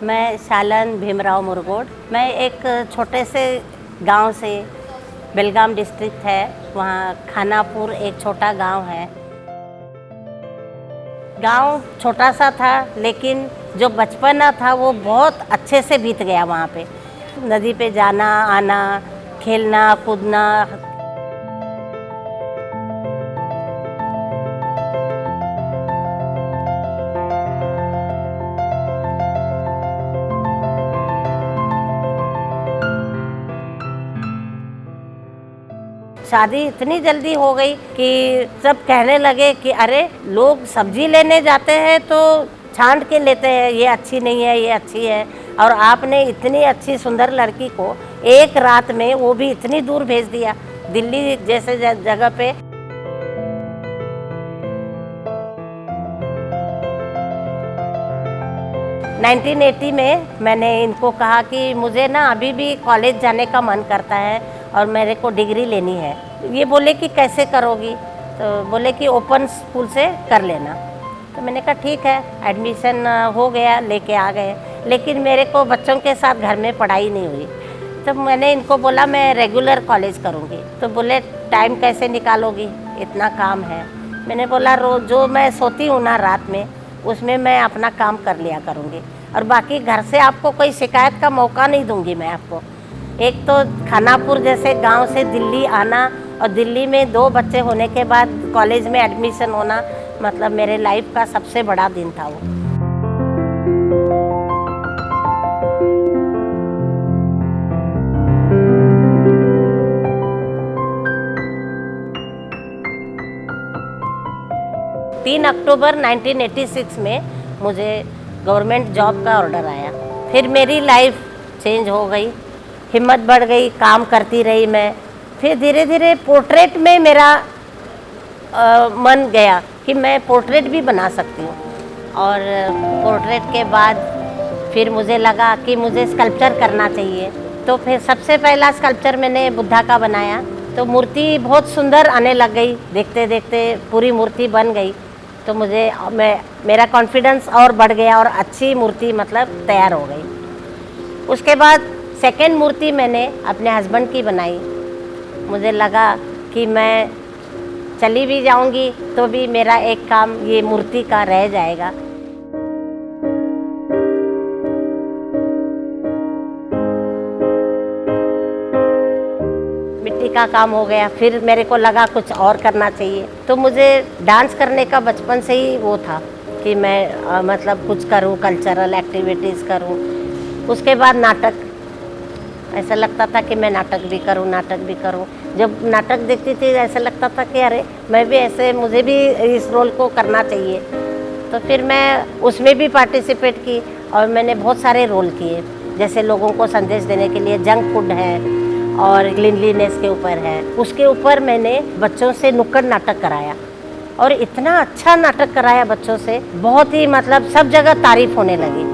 मैं शालन भीमराव मुरगोड। मैं एक छोटे से गांव से, बेलगाम डिस्ट्रिक्ट है, वहाँ खानापुर एक छोटा गांव है। गांव छोटा सा था, लेकिन जो बचपना था वो बहुत अच्छे से बीत गया वहाँ पे। नदी पे जाना आना, खेलना कूदना। शादी इतनी जल्दी हो गई कि सब कहने लगे कि अरे लोग सब्जी लेने जाते हैं तो छांट के लेते हैं, ये अच्छी नहीं है, ये अच्छी है, और आपने इतनी अच्छी सुंदर लड़की को एक रात में, वो भी इतनी दूर भेज दिया, दिल्ली जैसे जगह पे। नाइनटीन 1980 में मैंने इनको कहा कि मुझे ना अभी भी कॉलेज जाने का मन करता है और मेरे को डिग्री लेनी है। ये बोले कि कैसे करोगी, तो बोले कि ओपन स्कूल से कर लेना। तो मैंने कहा ठीक है, एडमिशन हो गया, लेके आ गए। लेकिन मेरे को बच्चों के साथ घर में पढ़ाई नहीं हुई। तो मैंने इनको बोला मैं रेगुलर कॉलेज करूँगी। तो बोले टाइम कैसे निकालोगी, इतना काम है। मैंने बोला रोज जो मैं सोती हूँ ना रात में, उसमें मैं अपना काम कर लिया करूँगी, और बाकी घर से आपको कोई शिकायत का मौका नहीं दूंगी मैं आपको। एक तो खानापुर जैसे गांव से दिल्ली आना, और दिल्ली में 2 बच्चे होने के बाद कॉलेज में एडमिशन होना, मतलब मेरे लाइफ का सबसे बड़ा दिन था वो। तीन अक्टूबर 1986 में मुझे गवर्नमेंट जॉब का ऑर्डर आया। फिर मेरी लाइफ चेंज हो गई, हिम्मत बढ़ गई, काम करती रही मैं। फिर धीरे धीरे पोर्ट्रेट में मेरा मन गया कि मैं पोर्ट्रेट भी बना सकती हूँ। और पोर्ट्रेट के बाद फिर मुझे लगा कि मुझे स्कल्पचर करना चाहिए। तो फिर सबसे पहला स्कल्पचर मैंने बुद्धा का बनाया। तो मूर्ति बहुत सुंदर आने लग गई, देखते देखते पूरी मूर्ति बन गई। तो मेरा कॉन्फिडेंस और बढ़ गया, और अच्छी मूर्ति मतलब तैयार हो गई। उसके बाद सेकेंड मूर्ति मैंने अपने हस्बैंड की बनाई। मुझे लगा कि मैं चली भी जाऊंगी तो भी मेरा एक काम ये मूर्ति का रह जाएगा। मिट्टी का काम हो गया, फिर मेरे को लगा कुछ और करना चाहिए। तो मुझे डांस करने का बचपन से ही वो था कि मैं मतलब कुछ करूं, कल्चरल एक्टिविटीज़ करूं। उसके बाद नाटक, ऐसा लगता था कि मैं नाटक भी करूं। जब नाटक देखती थी ऐसा लगता था कि अरे मैं भी ऐसे, मुझे भी इस रोल को करना चाहिए। तो फिर मैं उसमें भी पार्टिसिपेट की, और मैंने बहुत सारे रोल किए। जैसे लोगों को संदेश देने के लिए जंक फूड है, और क्लीनलीनेस के ऊपर है। उसके ऊपर मैंने बच्चों से नुक्कड़ नाटक कराया, और इतना अच्छा नाटक कराया बच्चों से, बहुत ही मतलब सब जगह तारीफ होने लगी।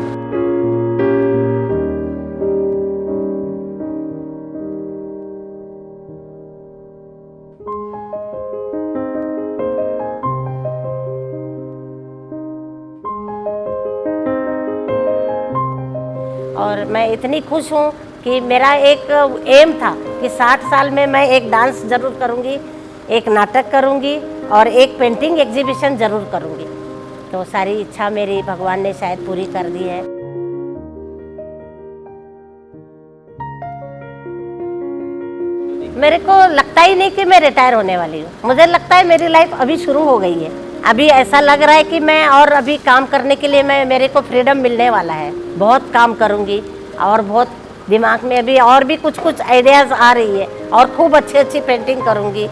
और मैं इतनी खुश हूँ कि मेरा एक एम था कि 60 साल में मैं एक डांस ज़रूर करूँगी, एक नाटक करूँगी, और एक पेंटिंग एग्जीबिशन ज़रूर करूँगी। तो सारी इच्छा मेरी भगवान ने शायद पूरी कर दी है। मेरे को लगता ही नहीं कि मैं रिटायर होने वाली हूँ। मुझे लगता है मेरी लाइफ अभी शुरू हो गई है। अभी ऐसा लग रहा है कि मैं और अभी काम करने के लिए मेरे को फ्रीडम मिलने वाला है। बहुत काम करूँगी, और बहुत दिमाग में अभी और भी कुछ कुछ आइडियाज़ आ रही है, और खूब अच्छी अच्छी पेंटिंग करूँगी।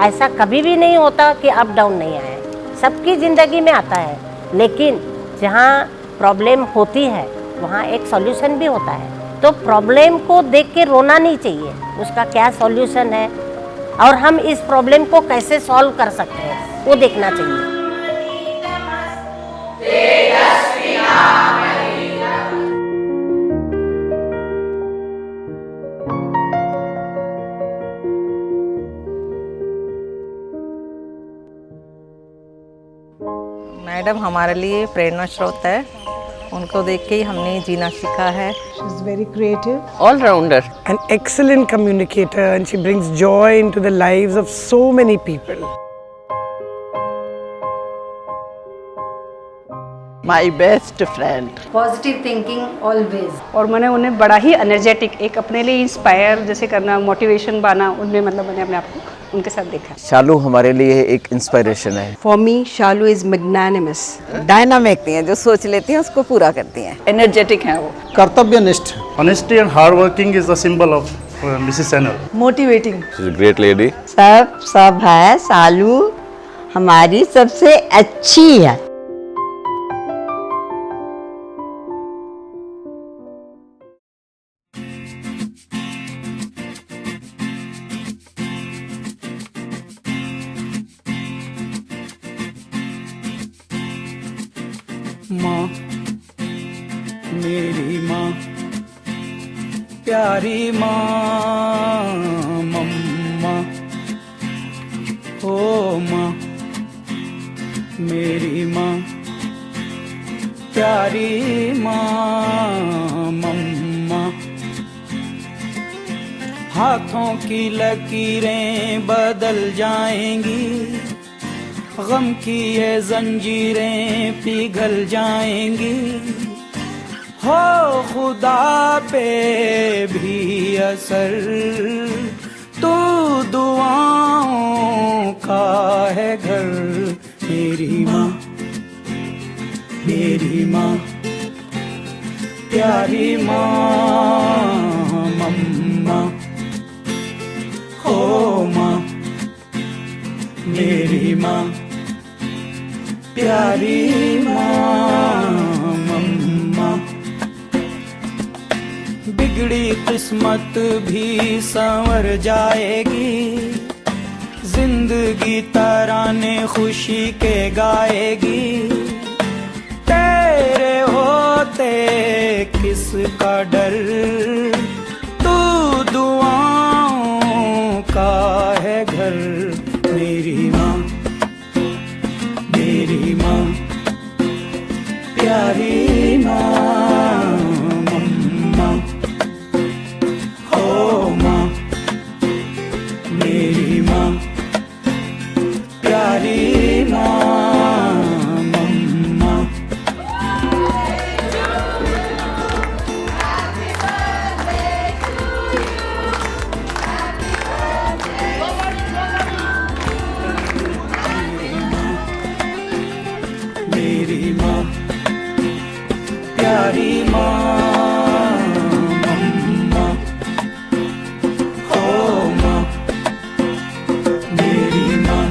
ऐसा कभी भी नहीं होता कि अप डाउन नहीं आए, सबकी ज़िंदगी में आता है। लेकिन जहाँ प्रॉब्लम होती है वहाँ एक सॉल्यूशन भी होता है। तो प्रॉब्लम को देख के रोना नहीं चाहिए, उसका क्या सॉल्यूशन है, और हम इस प्रॉब्लम को कैसे सॉल्व कर सकते हैं, वो देखना चाहिए। मैडम हमारे लिए प्रेरणा स्रोत है, उनको देख के ही हमने जीना सीखा है। She is very creative, All-rounder. An excellent communicator, and she brings joy into the lives of so many people. My best friend. Positive thinking always. और मैंने उन्हें बड़ा ही एनर्जेटिक, एक अपने लिए इंस्पायर जैसे करना, मोटिवेशन पाना, उनमें मतलब मैंने अपने आप को उनके साथ देखा। शालू हमारे लिए एक इंस्पिरेशन है। For me Shalu is magnanimous. Dynamic हैं, जो सोच लेती हैं उसको पूरा करती हैं। एनर्जेटिक हैं वो। कर्तव्यनिष्ठ। Honesty and hard working is the symbol of Mrs. Senel. Motivating. She's a great lady. सब है, सालू हमारी सबसे अच्छी है। माँ, मेरी माँ, प्यारी माँ, मम्मा, ओ माँ, मेरी माँ, प्यारी माँ, मम्मा। हाथों की लकीरें बदल जाएंगी, गम की ये जंजीरें पिघल जाएंगी, हो खुदा पे भी असर तू दुआओं का है घर। मेरी माँ, मेरी माँ, प्यारी माँ, मम्मा, हो माँ, मेरी माँ, प्यारी माँ, मम्मा। बिगड़ी किस्मत भी संवर जाएगी, जिंदगी तराने खुशी के गाएगी, तेरे होते किसका डर, तू दुआओं का है घर। मेरी माँ, मेरी माँ, प्यारी माँ, मम्मा, हो माँ, मेरी माँ, प्यारी माँ, मम्मा। मेरी माँ, प्यारी माँ, मम्मा, हो माँ, मेरी माँ,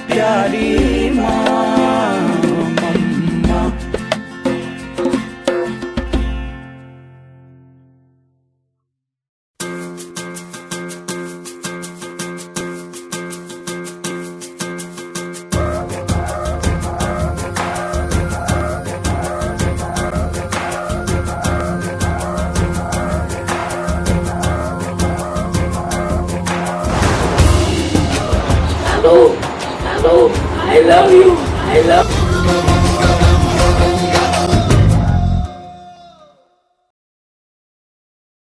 प्यारी माँ, मम्मा। I love you. I love